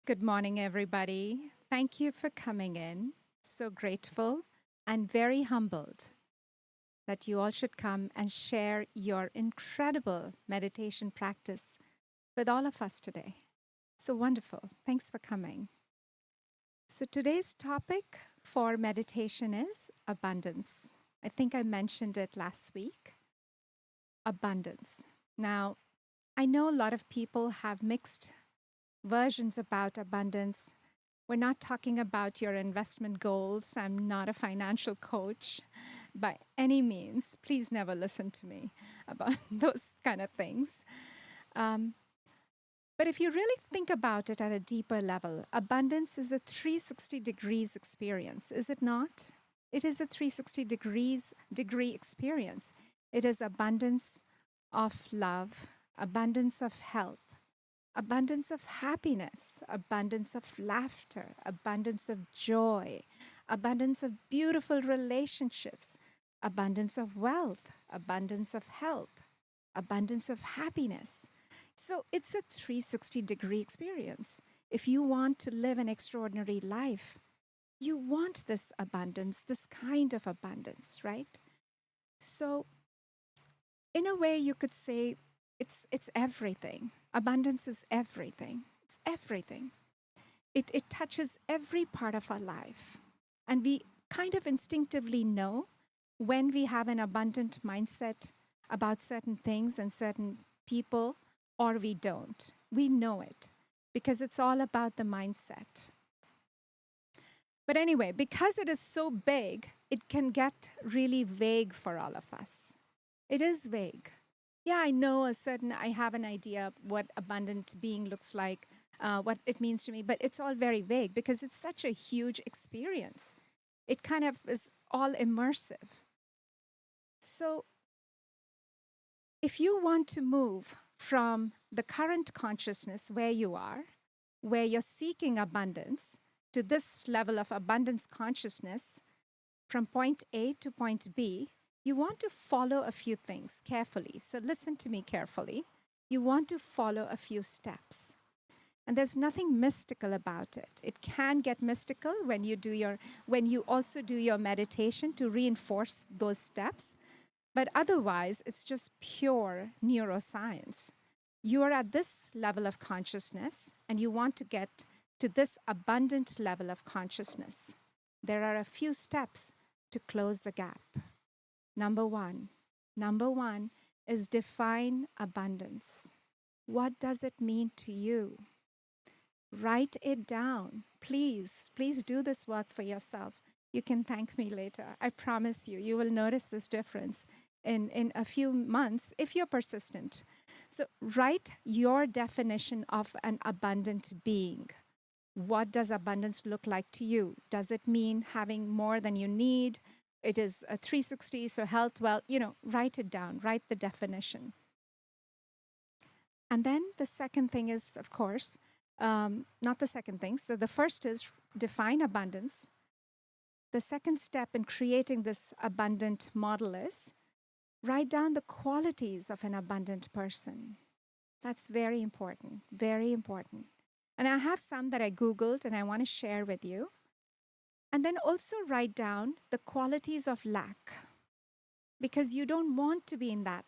Good morning, everybody. Thank you for coming in. So grateful and very humbled that you all should come and share your incredible meditation practice with all of us today. So wonderful. Thanks for coming. So today's topic for meditation is abundance. I think I mentioned it last week. Abundance. Now, I know a lot of people have mixed versions about abundance. We're not talking about your investment goals. I'm not a financial coach by any means. Please never listen to me about those kind of things. But if you really think about it at a deeper level, abundance is a 360 degrees experience, is it not? It is a 360 degree experience. It is abundance of love, abundance of health, abundance of happiness, abundance of laughter, abundance of joy, abundance of beautiful relationships, abundance of wealth, abundance of health, abundance of happiness. So it's a 360-degree experience. If you want to live an extraordinary life, you want this abundance, this kind of abundance, right? So in a way, you could say it's everything. Abundance is everything. It's everything. It touches every part of our life. And we kind of instinctively know when we have an abundant mindset about certain things and certain people, or we don't. We know it because it's all about the mindset. But anyway, because it is so big, it can get really vague for all of us. It is vague. Yeah, I know I have an idea of what abundant being looks like, what it means to me, but it's all very vague because it's such a huge experience. It kind of is all immersive. So if you want to move from the current consciousness where you are, where you're seeking abundance, to this level of abundance consciousness, from point A to point B, you want to follow a few things carefully. So listen to me carefully. You want to follow a few steps. And there's nothing mystical about it. It can get mystical when you also do your meditation to reinforce those steps. But otherwise, it's just pure neuroscience. You are at this level of consciousness and you want to get to this abundant level of consciousness. There are a few steps to close the gap. Number one is define abundance. What does it mean to you? Write it down. Please do this work for yourself. You can thank me later. I promise you, you will notice this difference in a few months if you're persistent. So write your definition of an abundant being. What does abundance look like to you? Does it mean having more than you need? It is a 360, so health, well, write it down, write the definition. And then the second thing is, of course, not the second thing. So the first is define abundance. The second step in creating this abundant model is write down the qualities of an abundant person. That's very important, very important. And I have some that I Googled and I want to share with you. And then also write down the qualities of lack, because you don't want to be in that.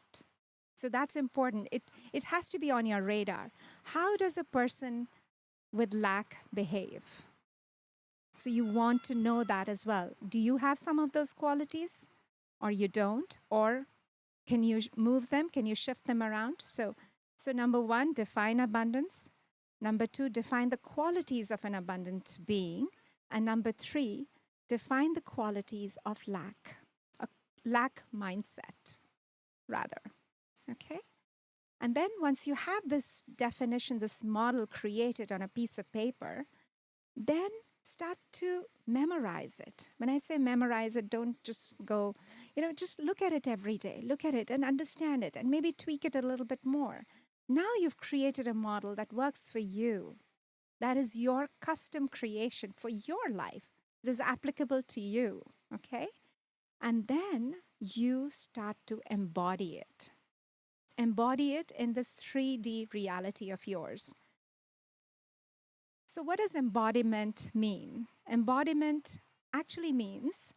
So that's important. It has to be on your radar. How does a person with lack behave? So you want to know that as well. Do you have some of those qualities or you don't? Or can you move them? Can you shift them around? So number one, define abundance. Number two, define the qualities of an abundant being. And number three, define the qualities of lack, a lack mindset, rather. Okay? And then once you have this definition, this model created on a piece of paper, then start to memorize it. When I say memorize it, don't just go, just look at it every day. Look at it and understand it and maybe tweak it a little bit more. Now you've created a model that works for you. That is your custom creation for your life. It is applicable to you, okay? And then you start to embody it. Embody it in this 3D reality of yours. So, what does embodiment mean? Embodiment actually means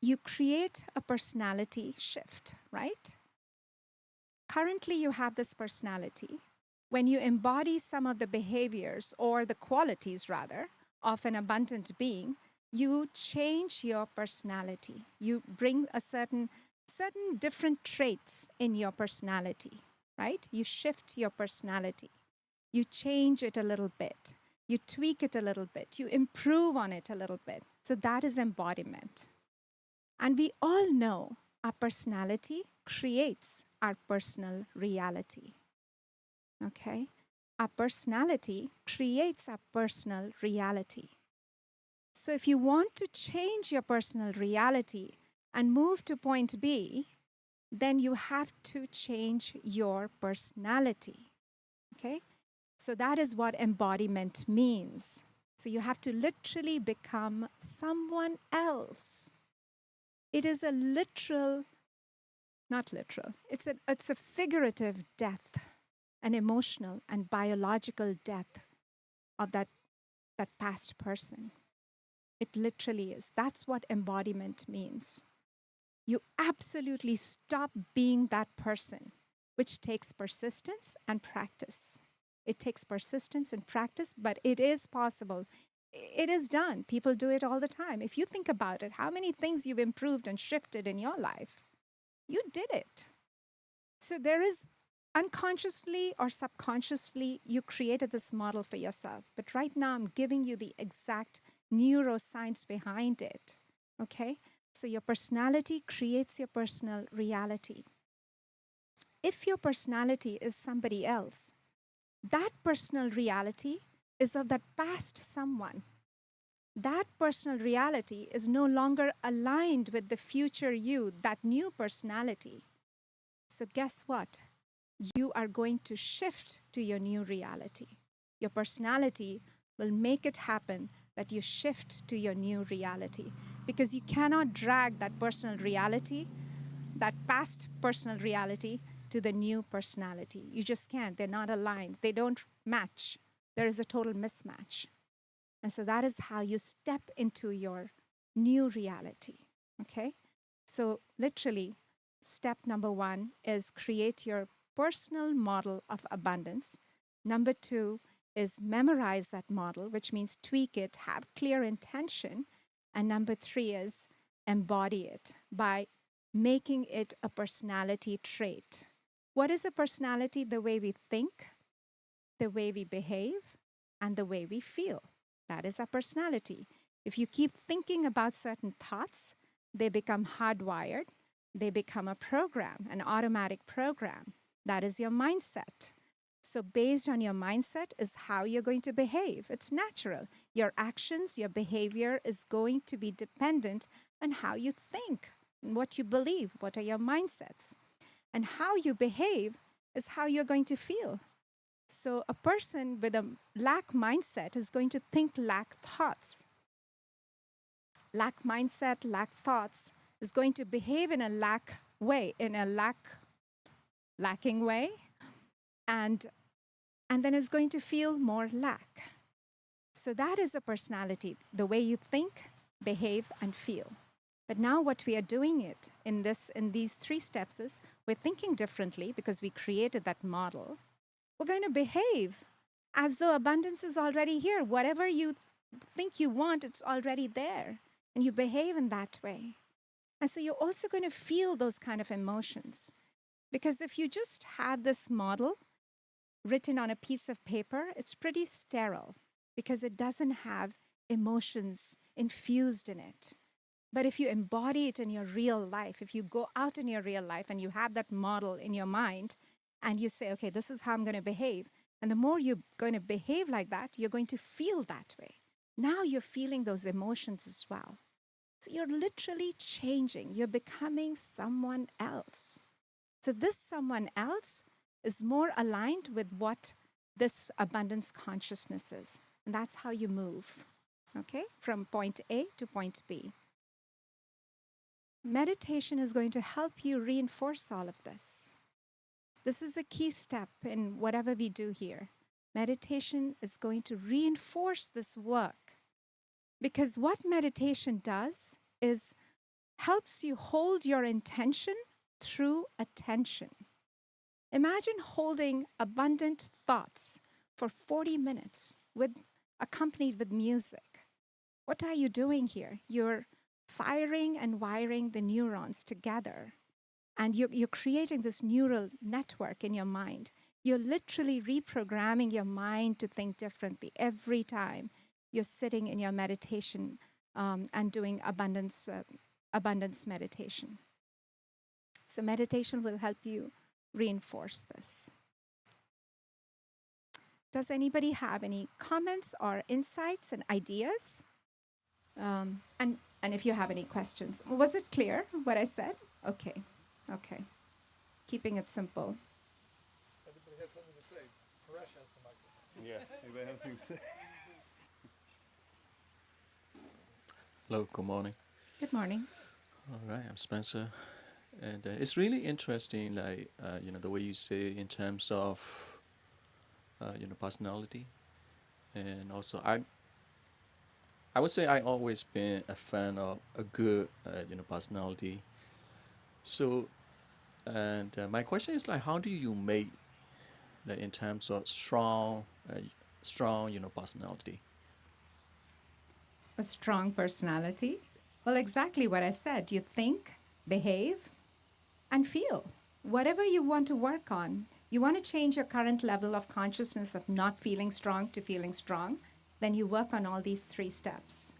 you create a personality shift, right? Currently, you have this personality. When you embody some of the behaviors or the qualities, rather, of an abundant being, you change your personality. You bring a certain different traits in your personality, right? You shift your personality. You change it a little bit. You tweak it a little bit. You improve on it a little bit. So that is embodiment. And we all know our personality creates our personal reality. Okay? Our personality creates our personal reality. So if you want to change your personal reality and move to point B, then you have to change your personality. Okay? So that is what embodiment means. So you have to literally become someone else. It is a literal, not literal, it's a figurative death, an emotional and biological death of that past person. It literally is. That's what embodiment means. You absolutely stop being that person, which takes persistence and practice. It takes persistence and practice, but it is possible. It is done. People do it all the time. If you think about it, how many things you've improved and shifted in your life? You did it. So there is unconsciously or subconsciously, you created this model for yourself. But right now, I'm giving you the exact neuroscience behind it. Okay? So your personality creates your personal reality. If your personality is somebody else, that personal reality is of that past someone. That personal reality is no longer aligned with the future you, that new personality. So guess what? You are going to shift to your new reality. Your personality will make it happen that you shift to your new reality, because you cannot drag that personal reality, that past personal reality, to the new personality. You just can't. They're not aligned. They don't match. There is a total mismatch. And so that is how you step into your new reality. Okay? So literally, step number 1 is create your personal model of abundance. Number 2 is memorize that model, which means tweak it, have clear intention. And number 3 is embody it by making it a personality trait. What is a personality? The way we think, the way we behave, and the way we feel. That is our personality. If you keep thinking about certain thoughts, they become hardwired. They become a program, an automatic program. That is your mindset. So based on your mindset is how you're going to behave. It's natural. Your actions, your behavior is going to be dependent on how you think, and what you believe, what are your mindsets. And how you behave is how you're going to feel. So a person with a lack mindset is going to think lack thoughts. Lack mindset, lack thoughts is going to behave in a lack way, in a lacking way, and then is going to feel more lack. So that is a personality, the way you think, behave, and feel. But now what we are doing it in these 3 steps is we're thinking differently because we created that model. We're going to behave as though abundance is already here. Whatever you think you want, it's already there. And you behave in that way. And so you're also going to feel those kind of emotions. Because if you just have this model written on a piece of paper, it's pretty sterile because it doesn't have emotions infused in it. But if you embody it in your real life, if you go out in your real life and you have that model in your mind and you say, okay, this is how I'm going to behave. And the more you're going to behave like that, you're going to feel that way. Now you're feeling those emotions as well. So you're literally changing. You're becoming someone else. So this someone else is more aligned with what this abundance consciousness is. And that's how you move, okay, from point A to point B. Meditation is going to help you reinforce all of this. This is a key step in whatever we do here. meditation is going to reinforce this work. Because what meditation does is helps you hold your intention through attention. Imagine holding abundant thoughts for 40 minutes accompanied with music. What are you doing here? You're firing and wiring the neurons together, and you're creating this neural network in your mind. You're literally reprogramming your mind to think differently every time you're sitting in your meditation and doing abundance meditation. So meditation will help you reinforce this. Does anybody have any comments or insights and ideas? And if you have any questions, was it clear what I said? Okay. Keeping it simple. Anybody has something to say? Paresh has the microphone. Yeah, anybody have anything to say? Hello, good morning. Good morning. All right, I'm Spencer, and it's really interesting, like the way you say in terms of personality, and also I would say I always been a fan of a good personality. So, and my question is like, how do you make like in terms of strong personality? A strong personality? Well, exactly what I said. You think, behave, and feel. Whatever you want to work on, you want to change your current level of consciousness of not feeling strong to feeling strong, then you work on all these 3 steps.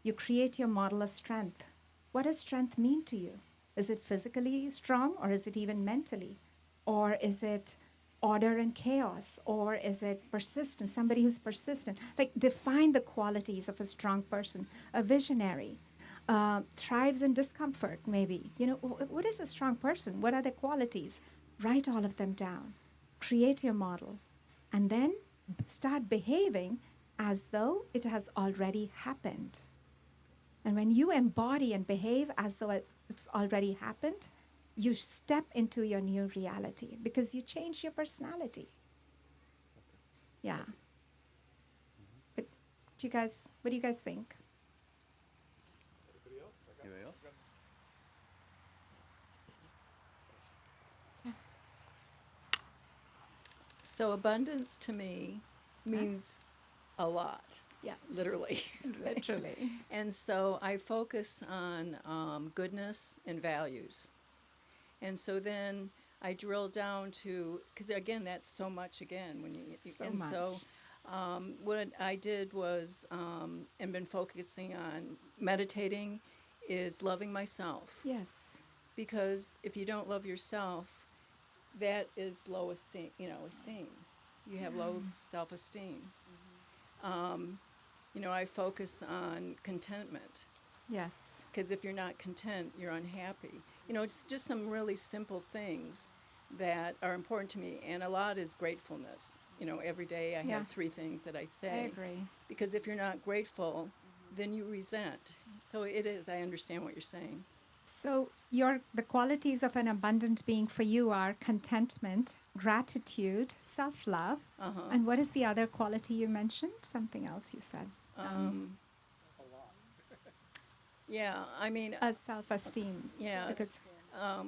You create your model of strength. What does strength mean to you? Is it physically strong, or is it even mentally? Or is it order and chaos? Or is it persistent, somebody who's persistent? Like, define the qualities of a strong person, a visionary, thrives in discomfort, maybe. What is a strong person? What are their qualities? Write all of them down. Create your model. And then start behaving as though it has already happened. And when you embody and behave as though it's already happened, you step into your new reality because you change your personality. Yeah. But what do you guys think? Anybody else? Anybody else? So abundance to me means a lot, Yes. literally. Literally. And so I focus on goodness and values. And so then I drill down to, because again, that's so much again. So and much. So what I did was, and been focusing on meditating, is loving myself. Yes. Because if you don't love yourself, that is low esteem, esteem. You have low self-esteem. I focus on contentment. Yes. Because if you're not content, you're unhappy. It's just some really simple things that are important to me. And a lot is gratefulness. Every day I have 3 things that I say. I agree. Because if you're not grateful, then you resent. So it is, I understand what you're saying. So the qualities of an abundant being for you are contentment, gratitude, self-love. And what is the other quality you mentioned? Something else you said. Yeah, I mean, Self-esteem. yeah, Because,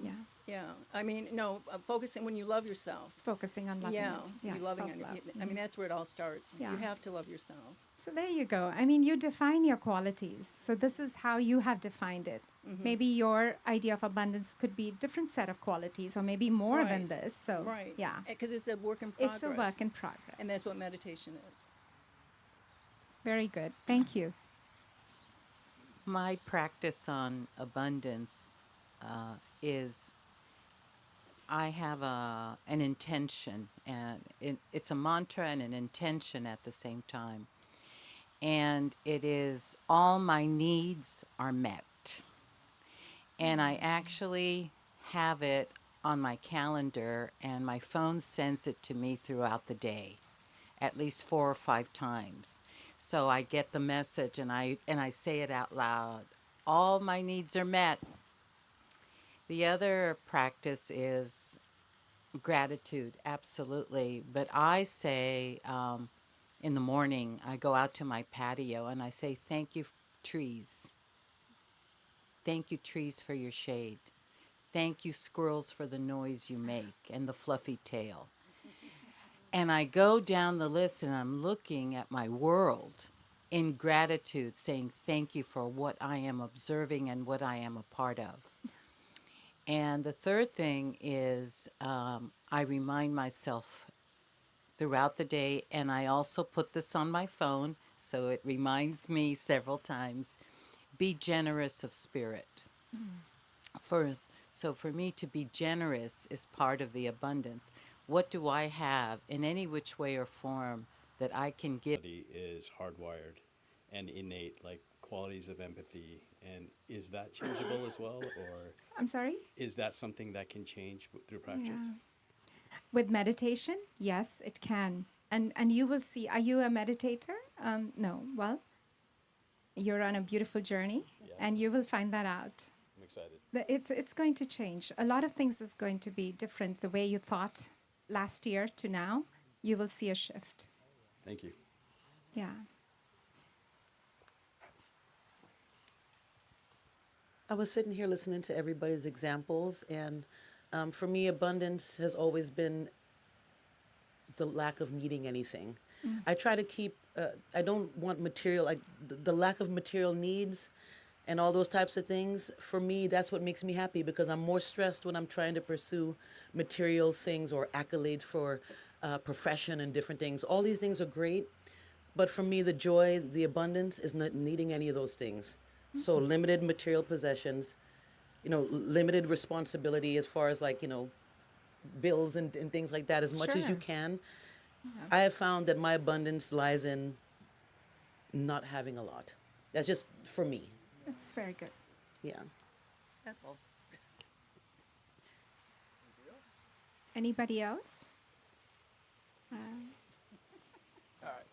yeah, yeah. I mean, no, focusing when you love yourself. focusing on loving Yeah, yourself. you loving it. self-love. I mean, that's where it all starts. Yeah. You have to love yourself. So there you go. I mean, you define your qualities. So this is how you have defined it. Maybe your idea of abundance could be a different set of qualities, or maybe more than Right. this. So, Right. yeah, Because it's a work in progress. it's a work in progress. And that's what meditation is. Very good. Thank you. My practice on abundance is I have an intention, and it's a mantra and an intention at the same time. And it is all my needs are met. And I actually have it on my calendar, and my phone sends it to me throughout the day, at least 4 or 5 times. So I get the message, and I say it out loud. All my needs are met. The other practice is Gratitude, absolutely. But I say in the morning, I go out to my patio and I say, thank you, trees. Thank you, trees, for your shade. Thank you, squirrels, for the noise you make and the fluffy tail. And I go down the list and I'm looking at my world in gratitude, saying thank you for what I am observing and what I am a part of. And the third thing is I remind myself throughout the day, and I also put this on my phone so it reminds me several times, be generous of spirit. For so for me to be generous is part of the abundance. What do I have in any which way or form that I can give? Is hardwired and innate, like qualities of empathy. And is that changeable as well, or I'm sorry? is that something that can change through practice? Yeah. With meditation, yes, it can. And you will see, are you a meditator? No. Well, you're on a beautiful journey Yeah, and you will find that out. I'm excited. It's going to change. A lot of things is going to be different. The way you thought last year to now, you will see a shift. Thank you. Yeah. I was sitting here listening to everybody's examples, and for me, abundance has always been the lack of needing anything. I try to keep, I don't want material, like the lack of material needs and all those types of things. For me, that's what makes me happy, because I'm more stressed when I'm trying to pursue material things or accolades for profession and different things. All these things are great, but for me, the joy, the abundance is not needing any of those things. So limited material possessions, limited responsibility as far as, like, bills and things like that, as much as you Sure. can. I have found that my abundance lies in not having a lot. That's just for me. That's very good. Yeah. That's all. Anybody else? All right.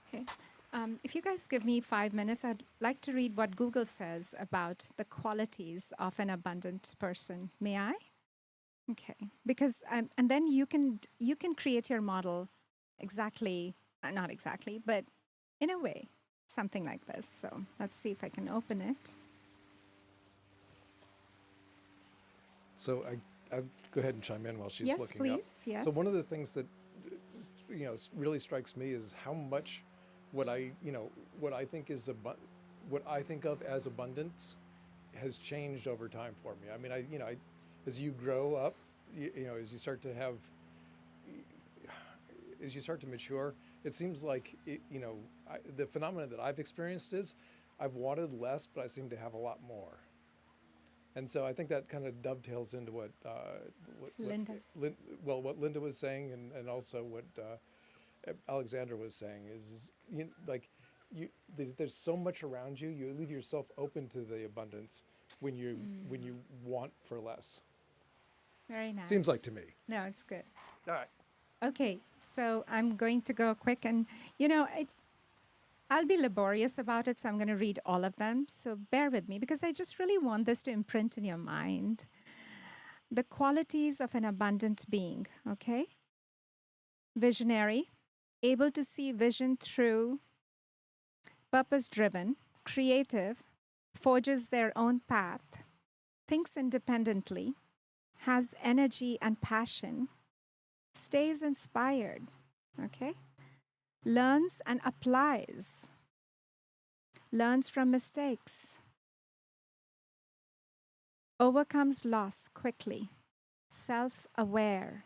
Okay. If you guys give me 5 minutes, I'd like to read what Google says about the qualities of an abundant person. May I? Okay. Because and then you can create your model exactly, not exactly, but in a way, something like this. So let's see if I can open it. So I go ahead and chime in while she's Yes, looking up. please. Yes. So one of the things that really strikes me is how much what what I think is what I think of as abundance has changed over time for me. I mean, as you grow up, as you start to have, as you start to mature, it seems like the phenomenon that I've experienced is I've wanted less, but I seem to have a lot more. And so I think that kind of dovetails into what Linda. what Linda was saying, and also what Alexandra was saying is there's so much around you. You leave yourself open to the abundance when you want for less. Very nice. Seems like to me. No, it's good. All right. Okay, so I'm going to go quick, and I'll be laborious about it, so I'm going to read all of them. So bear with me, because I just really want this to imprint in your mind. The qualities of an abundant being, okay? Visionary, able to see vision through, purpose driven, creative, forges their own path, thinks independently, has energy and passion, stays inspired, okay? Learns and applies, learns from mistakes, overcomes loss quickly, self aware,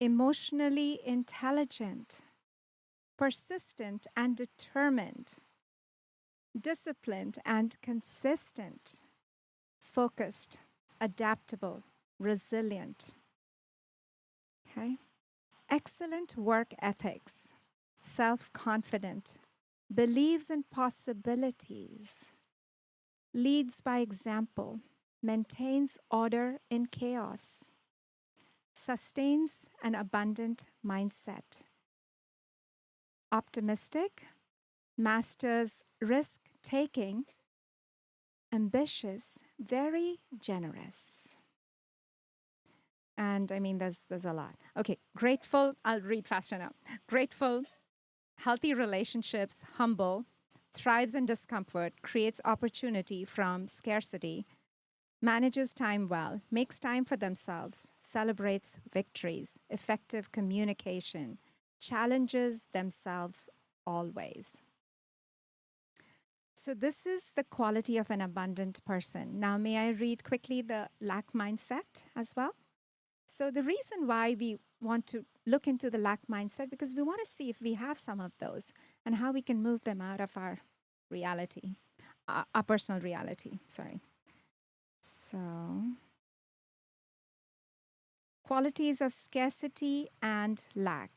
emotionally intelligent, persistent and determined, disciplined and consistent, focused, adaptable, resilient. Okay? Excellent work ethics, self confident, believes in possibilities, leads by example, maintains order in chaos, sustains an abundant mindset, optimistic, masters risk taking, ambitious, very generous. And I mean, there's a lot. Okay, grateful. I'll read faster now. Grateful, healthy relationships, humble, thrives in discomfort, creates opportunity from scarcity, manages time well, makes time for themselves, celebrates victories, effective communication, challenges themselves always. So, this is the quality of an abundant person. Now, may I read quickly the lack mindset as well? So, the reason why we want to look into the lack mindset, because we want to see if we have some of those and how we can move them out of our reality, our personal reality. Sorry. So, qualities of scarcity and lack.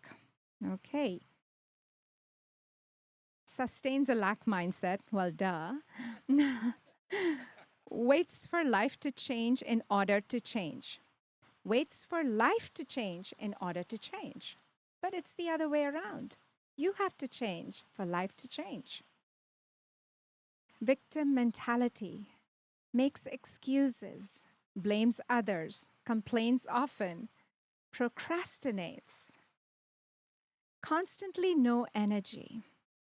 Okay. Sustains a lack mindset. Well, duh. Waits for life to change in order to change. Waits for life to change in order to change. But it's the other way around. You have to change for life to change. Victim mentality. Makes excuses, blames others, complains often, procrastinates, constantly no energy,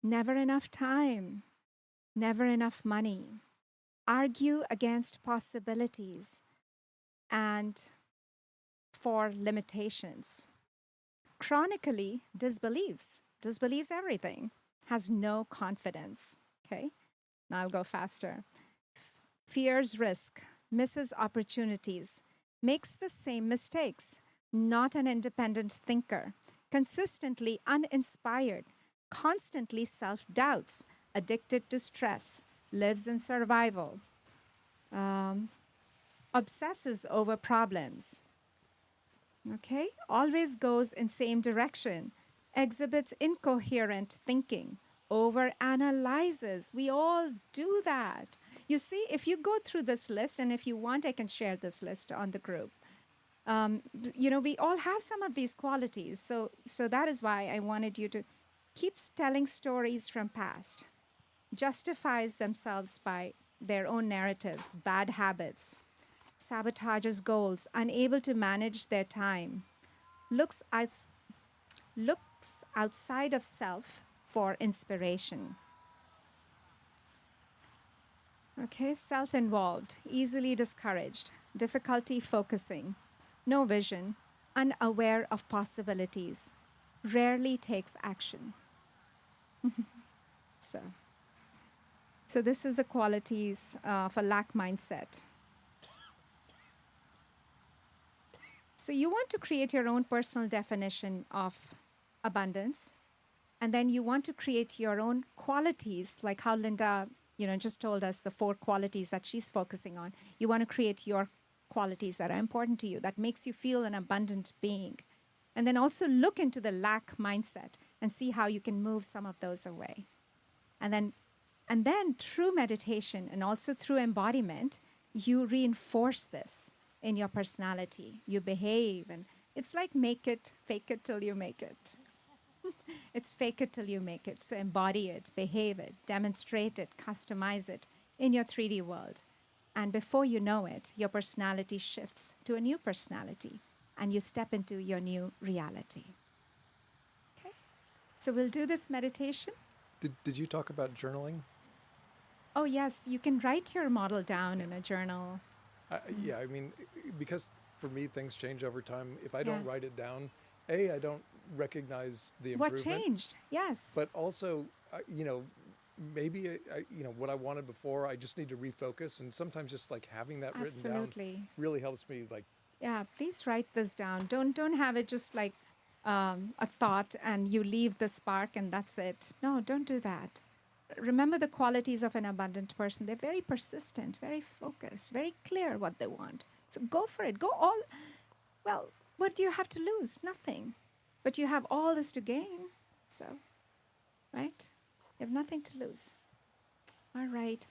never enough time, never enough money, argue against possibilities and for limitations, chronically disbelieves everything, has no confidence. Okay, now I'll go faster. Fears risk, misses opportunities, makes the same mistakes, not an independent thinker, consistently uninspired, constantly self doubts, addicted to stress, lives in survival, obsesses over problems, okay, always goes in same direction, exhibits incoherent thinking, overanalyzes. We all do that. You see, if you go through this list, and if you want, I can share this list on the group. We all have some of these qualities. So that is why I wanted you to keep telling stories from past, justifies themselves by their own narratives, bad habits, sabotages goals, unable to manage their time, looks outside of self for inspiration. Okay, self involved, easily discouraged, difficulty focusing, no vision, unaware of possibilities, rarely takes action. So, so this is the qualities of a lack mindset. So you want to create your own personal definition of abundance, and then you want to create your own qualities, like how Linda, just told us the 4 qualities that she's focusing on. You want to create your qualities that are important to you, that makes you feel an abundant being. And then also look into the lack mindset and see how you can move some of those away. And then through meditation and also through embodiment, you reinforce this in your personality. You behave, and it's like fake it till you make it. It's fake it till you make it. So embody it, behave it, demonstrate it, customize it in your 3D world. And before you know it, your personality shifts to a new personality and you step into your new reality. Okay? So we'll do this meditation. Did you talk about journaling? Oh, yes, you can write your model down in a journal. Yeah, I mean, because for me, things change over time. If I don't Yeah. write it down, I don't recognize the What improvement. changed? Yes. But also, maybe what I wanted before, I just need to refocus. And sometimes just like having that written down Absolutely. really helps me. Like, Yeah, please write this down. Don't have it just like a thought and you leave the spark and that's it. No, don't do that. Remember the qualities of an abundant person. They're very persistent, very focused, very clear what they want. So go for it. Go all. Well, what do you have to lose? Nothing. But you have all this to gain. So, right? You have nothing to lose. All right.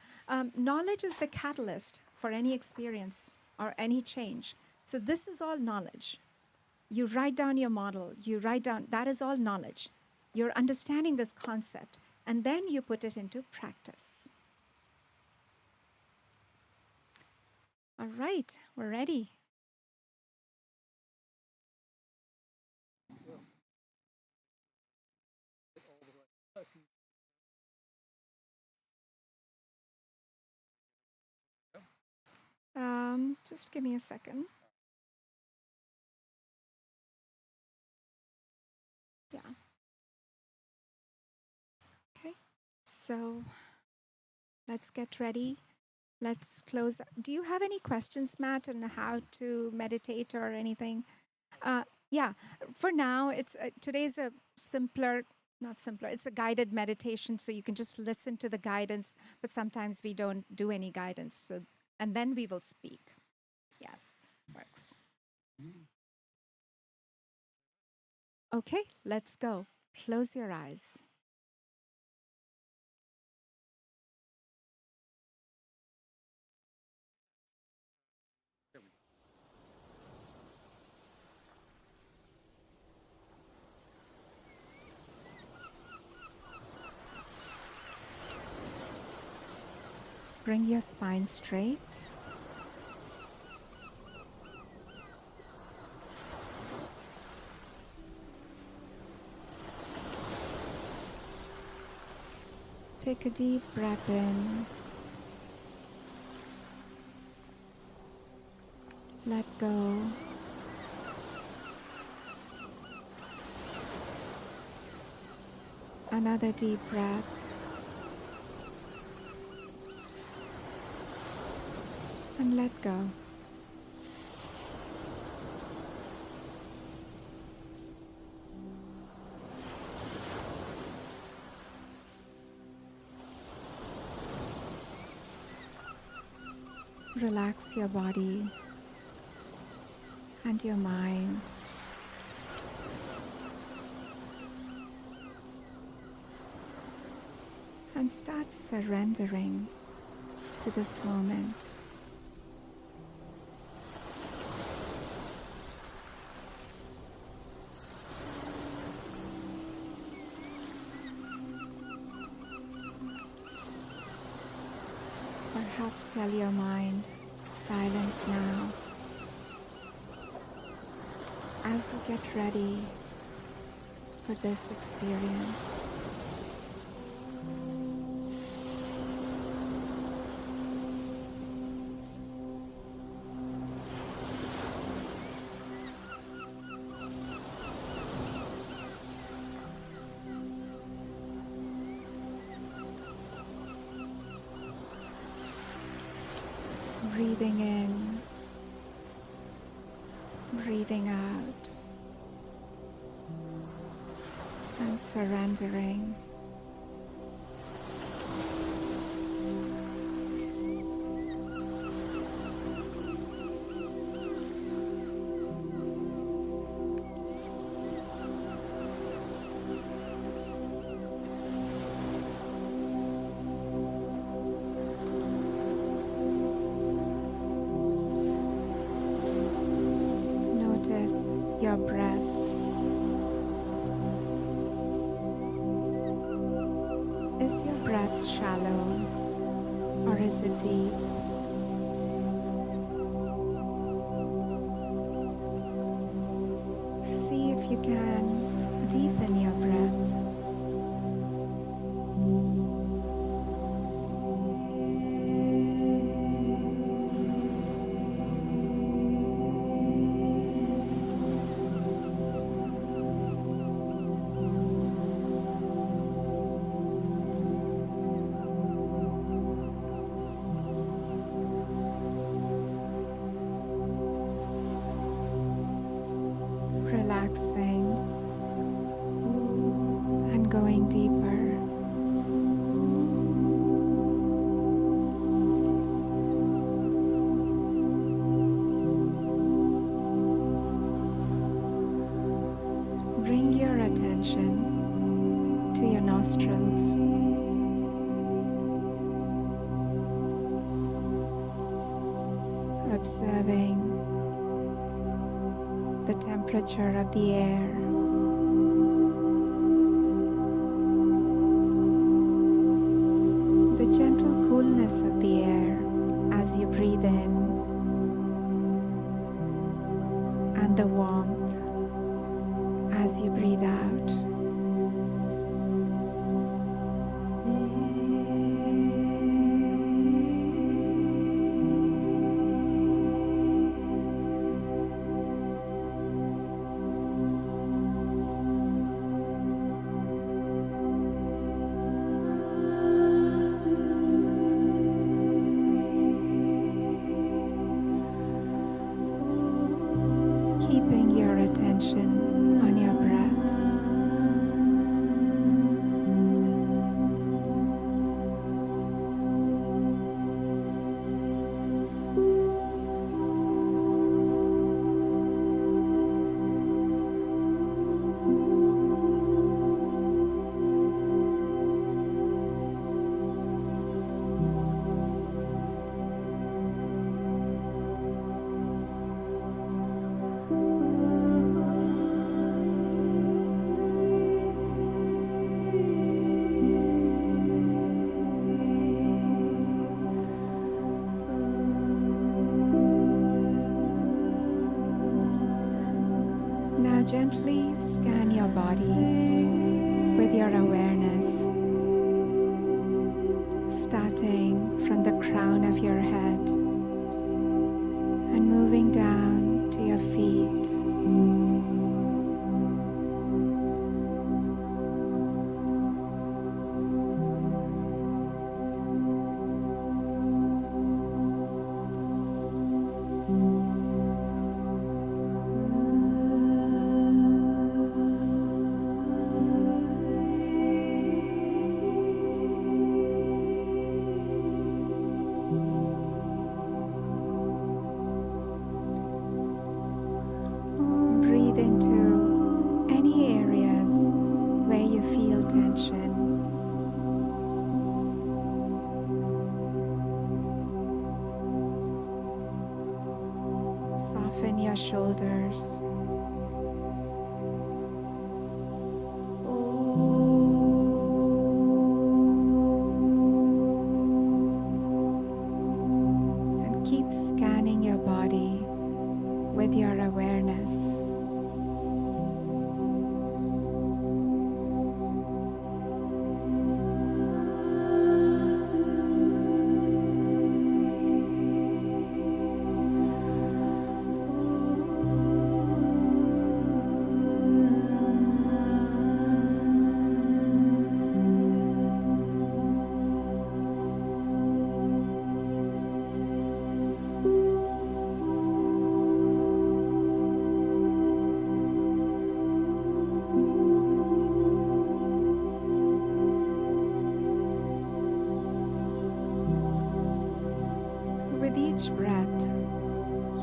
Knowledge is the catalyst for any experience or any change. So this is all knowledge. You write down your model. You write down, that is all knowledge. You're understanding this concept. And then you put it into practice. All right, we're ready. Just give me a second. Yeah. Okay. So let's get ready. Let's close. Do you have any questions, Matt, on how to meditate or anything? Yeah. For now, it's today's a simpler, not simpler. It's a guided meditation, so you can just listen to the guidance. But sometimes we don't do any guidance, so and then we will speak. Yes, works. Okay, let's go. Close your eyes. Bring your spine straight. Take a deep breath in. Let go. Another deep breath. And let go. Relax your body and your mind. And start surrendering to this moment. Perhaps tell your mind, silence now, as you get ready for this experience. Breathing in, breathing out, and surrendering. Notice your breath. Is your breath shallow or is it deep? See if you can deepen your breath. Relaxing and going deeper. Bring your attention to your nostrils. Observing the temperature of the air. The gentle coolness of the air as you breathe in, and the warmth as you breathe out. keeping your attention on your breath. Now gently scan your body with your awareness, starting from the crown of your head and moving down to your feet. Breathe into any areas where you feel tension. Soften your shoulders. And keep scanning your body with your awareness. With each breath,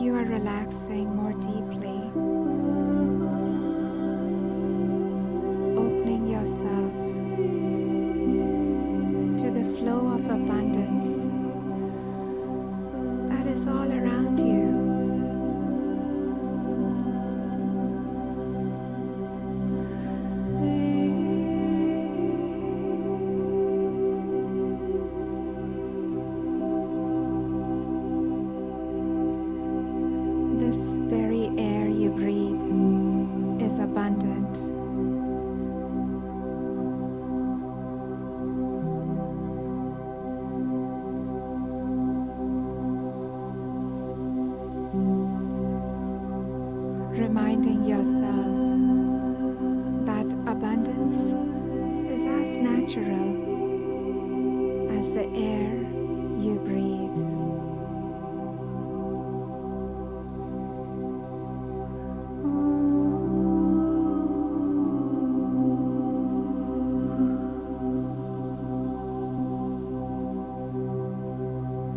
you are relaxing more deeply, opening yourself to the flow of abundance that is all around you. This very air you breathe is abundant. Reminding yourself that abundance is as natural as the air you breathe.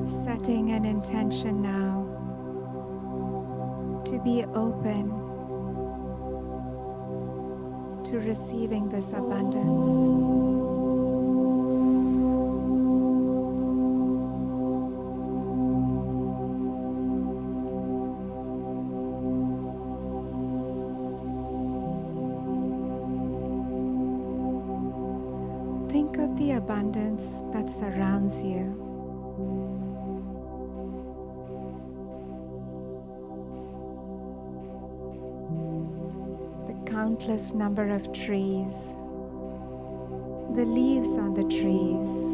Setting an intention now to be open to receiving this abundance. Think of the abundance that surrounds you. Countless number of trees, the leaves on the trees,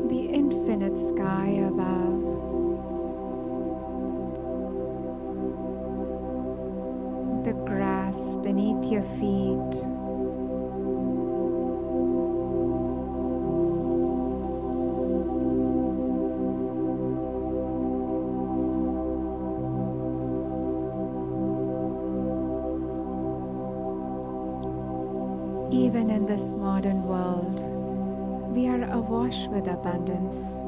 the infinite sky above, the grass beneath your feet, Even in this modern world, we are awash with abundance.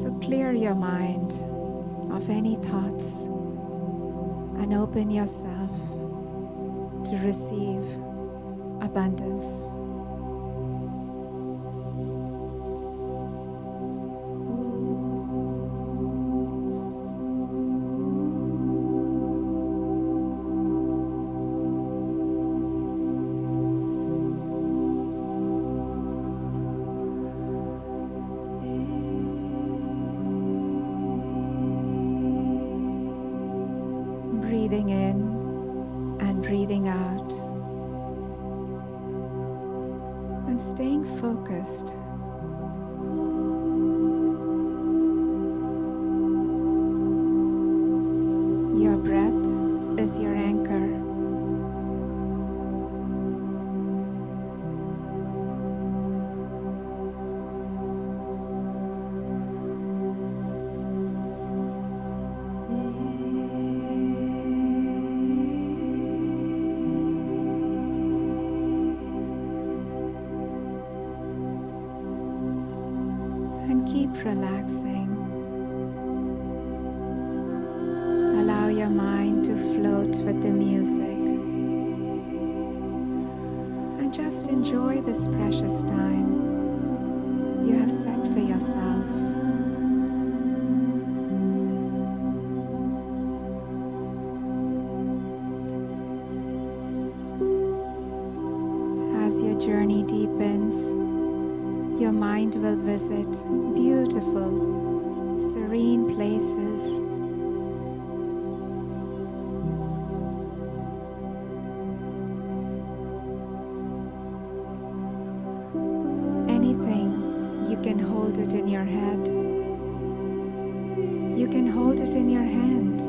So clear your mind of any thoughts and open yourself to receive abundance. Breathing in and breathing out, and staying focused. Your breath is your anchor. And keep relaxing. Allow your mind to float with the music. And just enjoy this precious time you have set for yourself. As your journey deepens, your mind will visit beautiful, serene places. Anything, you can hold it in your head. You can hold it in your hand.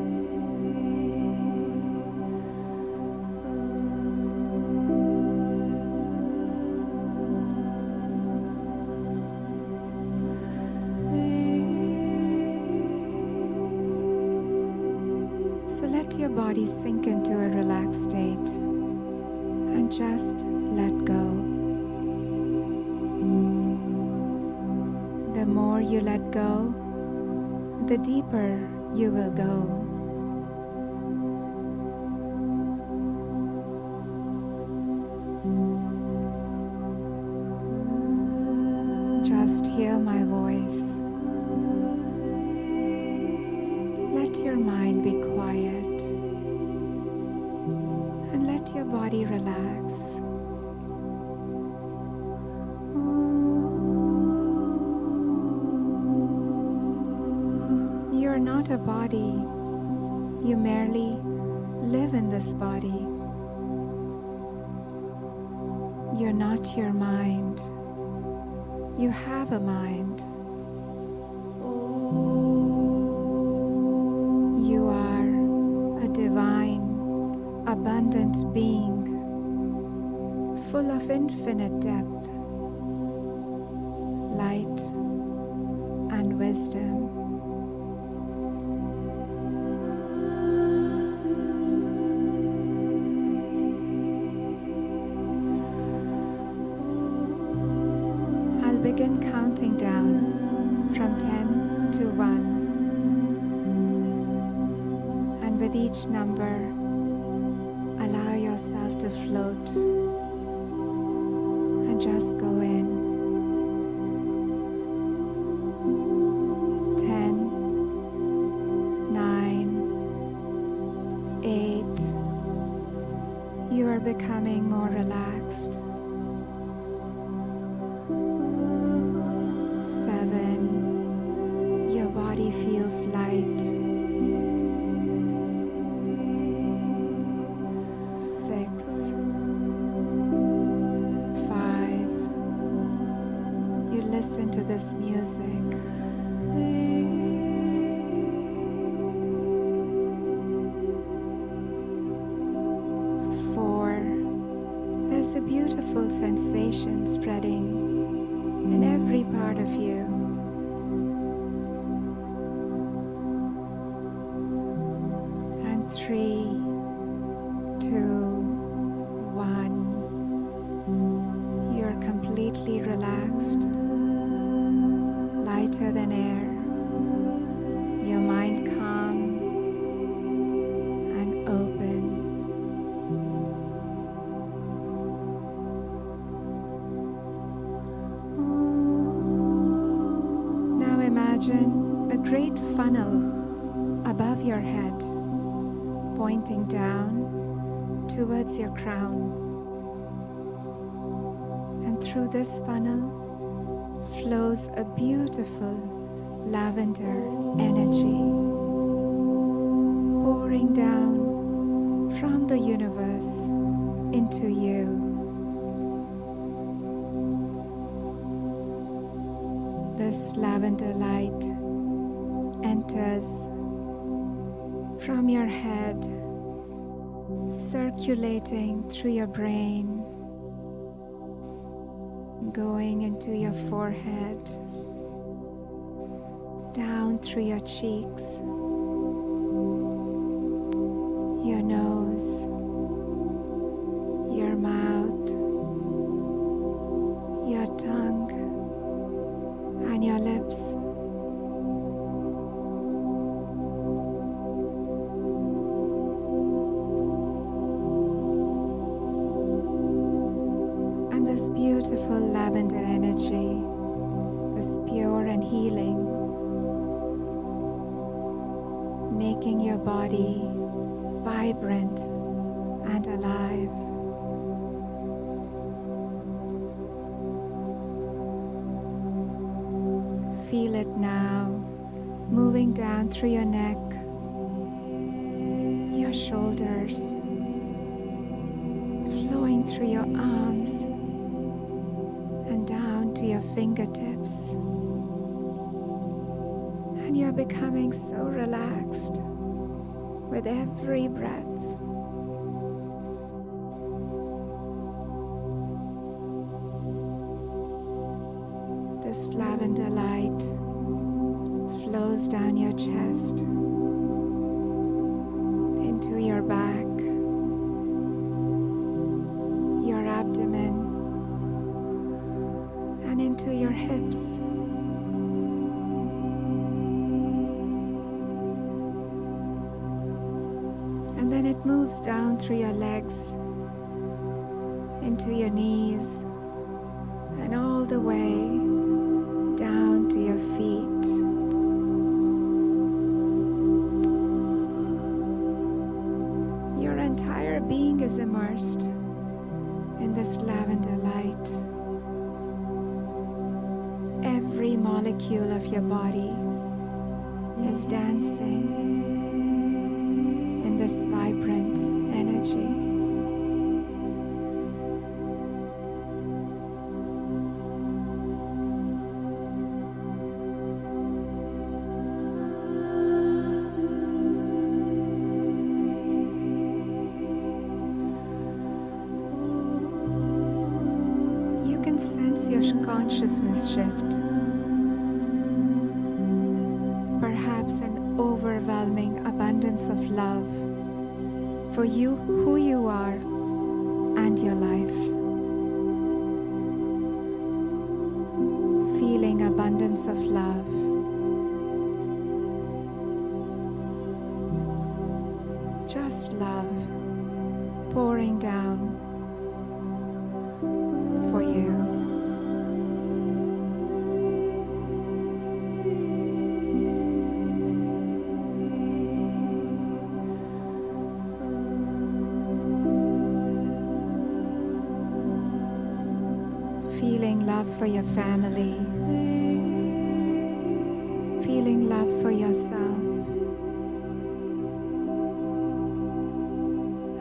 So let your body sink into a relaxed state and just let go. The more you let go, the deeper you will go. Just hear my voice. Let your mind be quiet and let your body relax. You are not a body. You merely live in this body. You're not your mind. You have a mind. You are a divine, abundant being, full of infinite depth, light, and wisdom. I'll begin counting down from 10 to 1. And with each number, allow yourself to float and just go in. 10, 9, 8. You are becoming more relaxed. 7. Your body feels light. 6, 5. You listen to this music. 4, beautiful sensation spreading in every part of you. And 3, 2, 1. You're completely relaxed, lighter than air, your mind calm and open. Now imagine a great funnel above your head, pointing down towards your crown. And through this funnel flows a beautiful lavender energy, pouring down from the universe into you. This lavender light enters from your head, circulating through your brain, going into your forehead, down through your cheeks, your nose, your mouth, your tongue, and your lips. And this beautiful lavender energy is pure and healing, making your body vibrant and alive. Feel it now, moving down through your neck, your shoulders, flowing through your arms and down to your fingertips. And you're becoming so relaxed with every breath. This lavender light flows down your chest, into your back, your abdomen, and into your hips. And then it moves down through your legs, into your knees, and all the way down to your feet. Your entire being is immersed in this lavender light. Every molecule of your body is dancing in this vibrant energy. You can sense your consciousness shift. Perhaps an overwhelming abundance of love for you, who you are, and your life. Feeling abundance of love. Just love pouring down for you. Feeling love for your family, feeling love for yourself,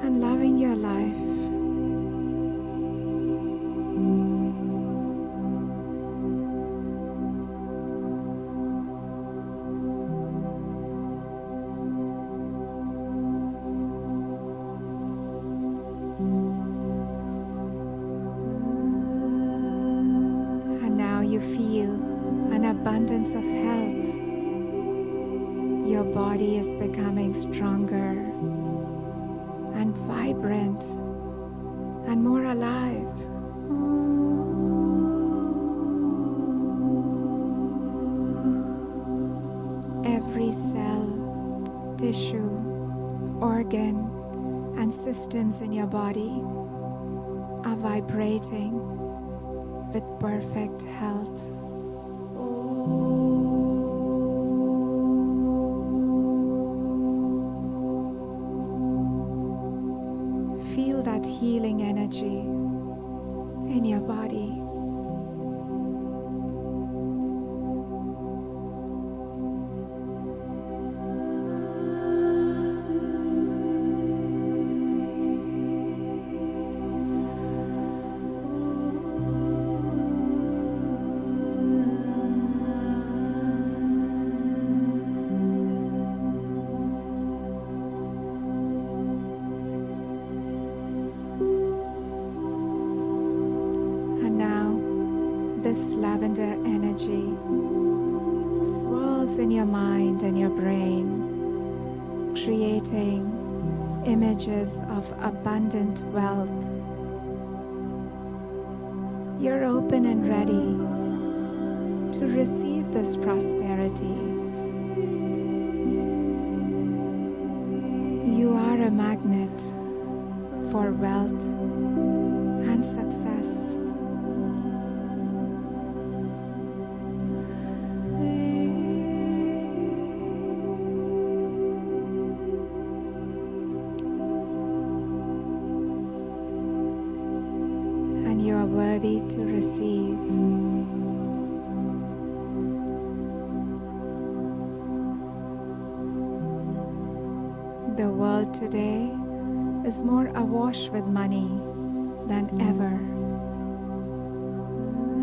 and loving your life. abundance of health. Your body is becoming stronger and vibrant and more alive. Every cell, tissue, organ, and systems in your body are vibrating with perfect health. Feel that healing energy in your body. This lavender energy swirls in your mind and your brain, creating images of abundant wealth. You're open and ready to receive this prosperity. You are a magnet for wealth and success. You are worthy to receive. The world today is more awash with money than ever,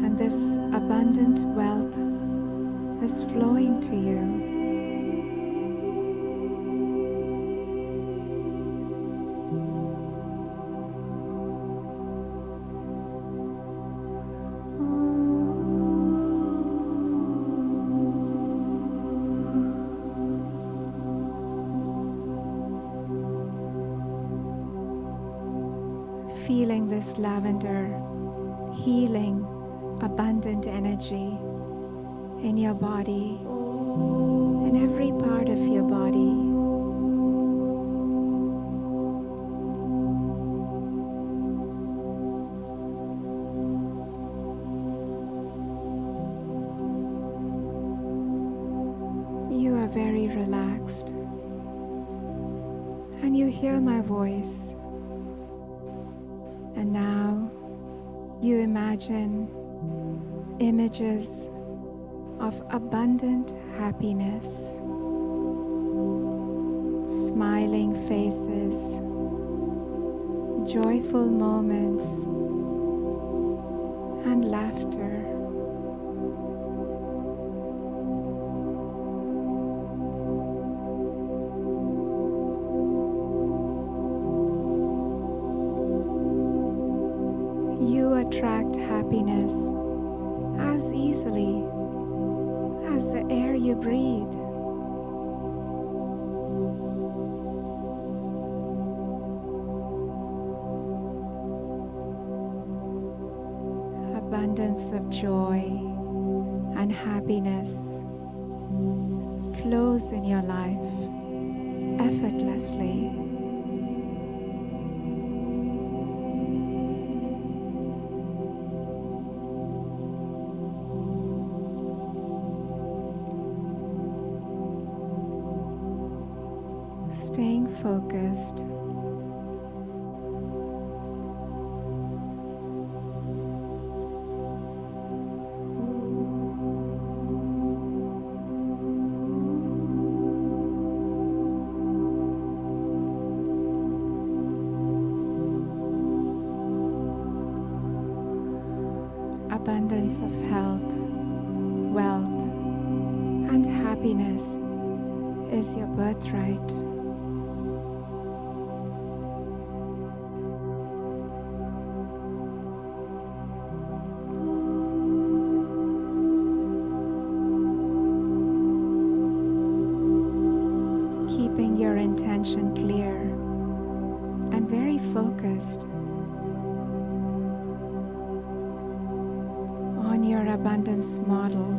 and this abundant wealth is flowing to you. Feeling this lavender, healing, abundant energy in your body, in every part of your body. You are very relaxed, and you hear my voice. And now you imagine images of abundant happiness, smiling faces, joyful moments, and laughter. You attract happiness as easily as the air you breathe. Abundance of joy and happiness flows in your life effortlessly. Staying focused. Abundance of health, wealth, and happiness is your birthright. focused on your abundance model.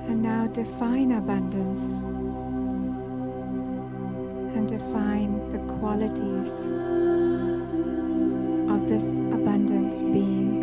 And now define abundance and define the qualities of this abundant being.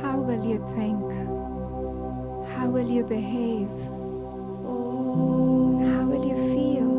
How will you think? How will you behave? How will you feel?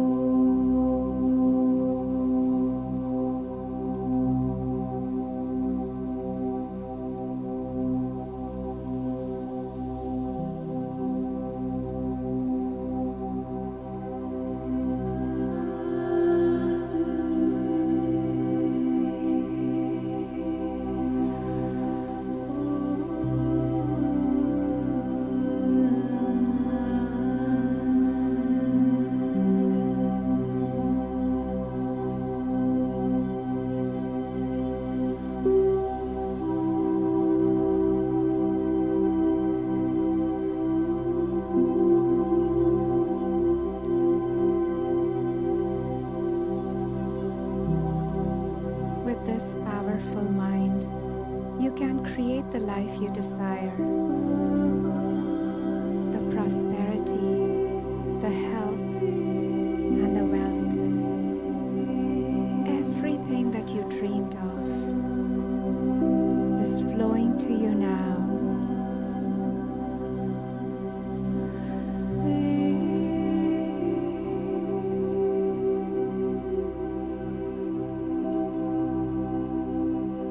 With this powerful mind, you can create the life you desire, the prosperity, the health, and the wealth. Everything that you dreamed of is flowing to you now.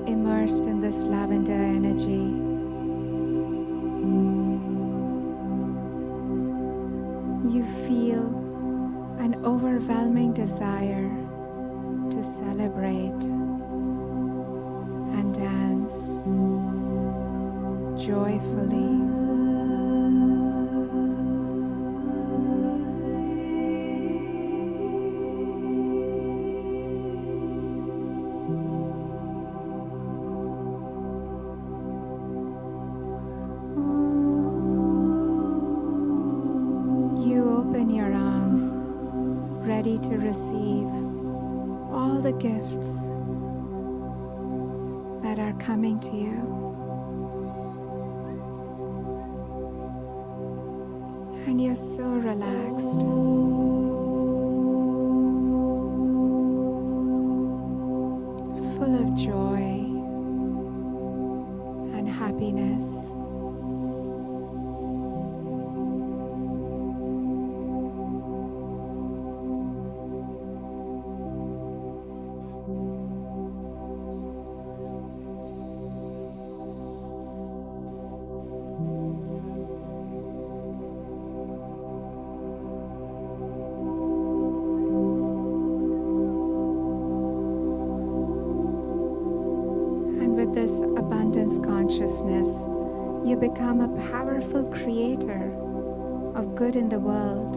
Immersed in this lavender energy, you feel an overwhelming desire to celebrate and dance joyfully. Ready to receive all the gifts that are coming to you. And you're so relaxed. Full of joy and happiness. with this abundance consciousness, you become a powerful creator of good in the world.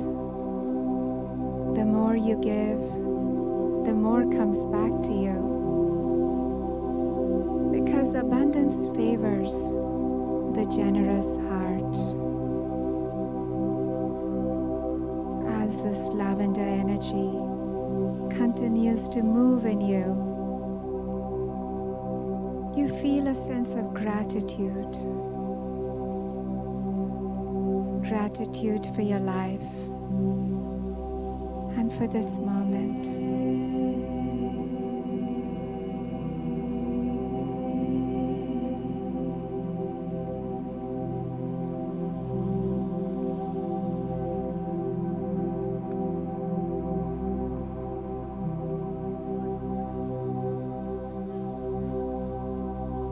The more you give, the more comes back to you. Because abundance favors the generous heart. As this lavender energy continues to move in you, you feel a sense of gratitude. Gratitude for your life and for this moment.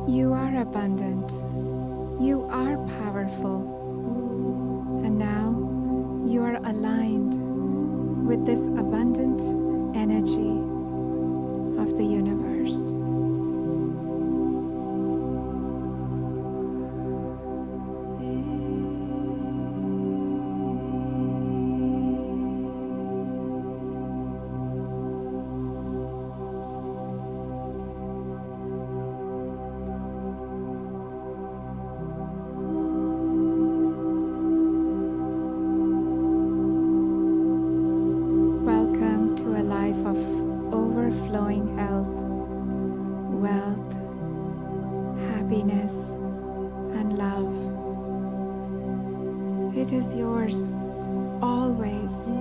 You are abundant. You are powerful. And now you are aligned with this abundant energy of the universe. Welcome to a life of overflowing health, wealth, happiness, and love. It is yours always.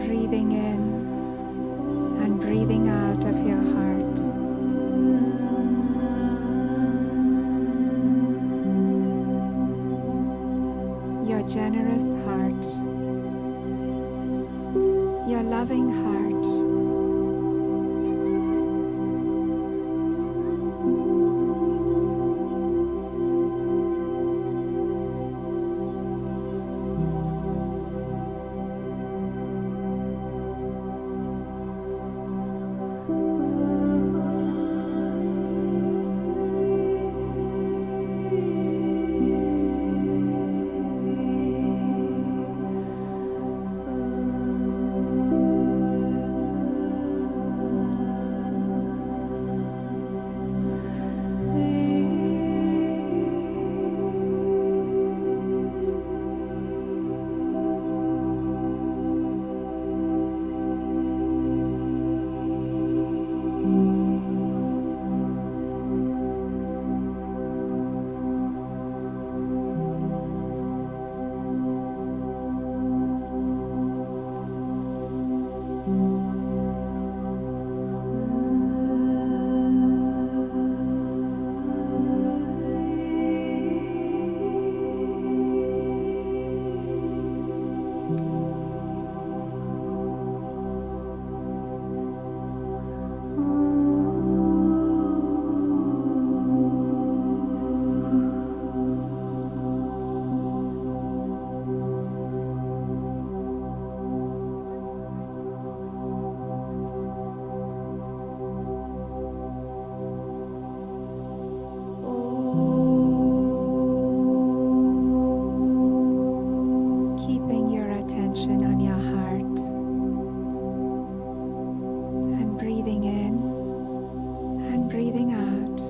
Breathing in and breathing out of your heart. Your generous heart, your loving heart. Keeping your attention on your heart and breathing in and breathing out.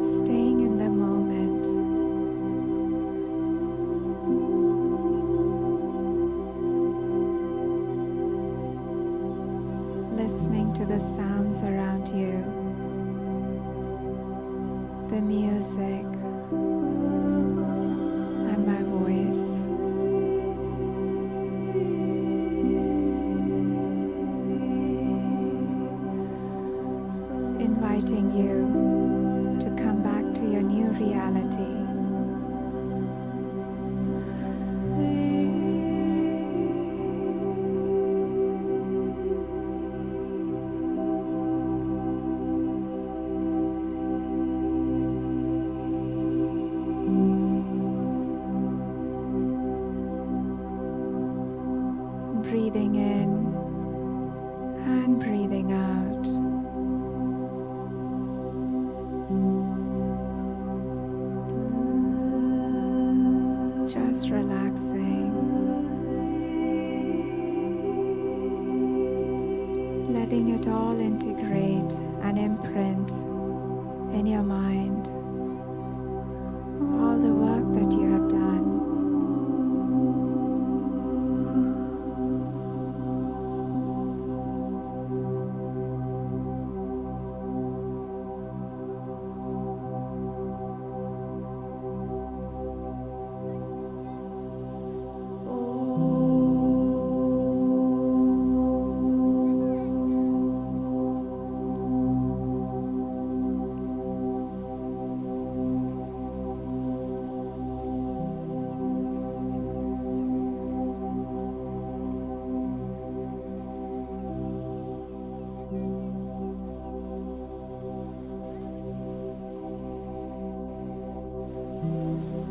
Staying in the moment. Listening to the sounds around you, the music and my voice. Inviting you to come back to your new reality. Breathing in and breathing out. Just relaxing, letting it all integrate and imprint in your mind. All the work that you have done.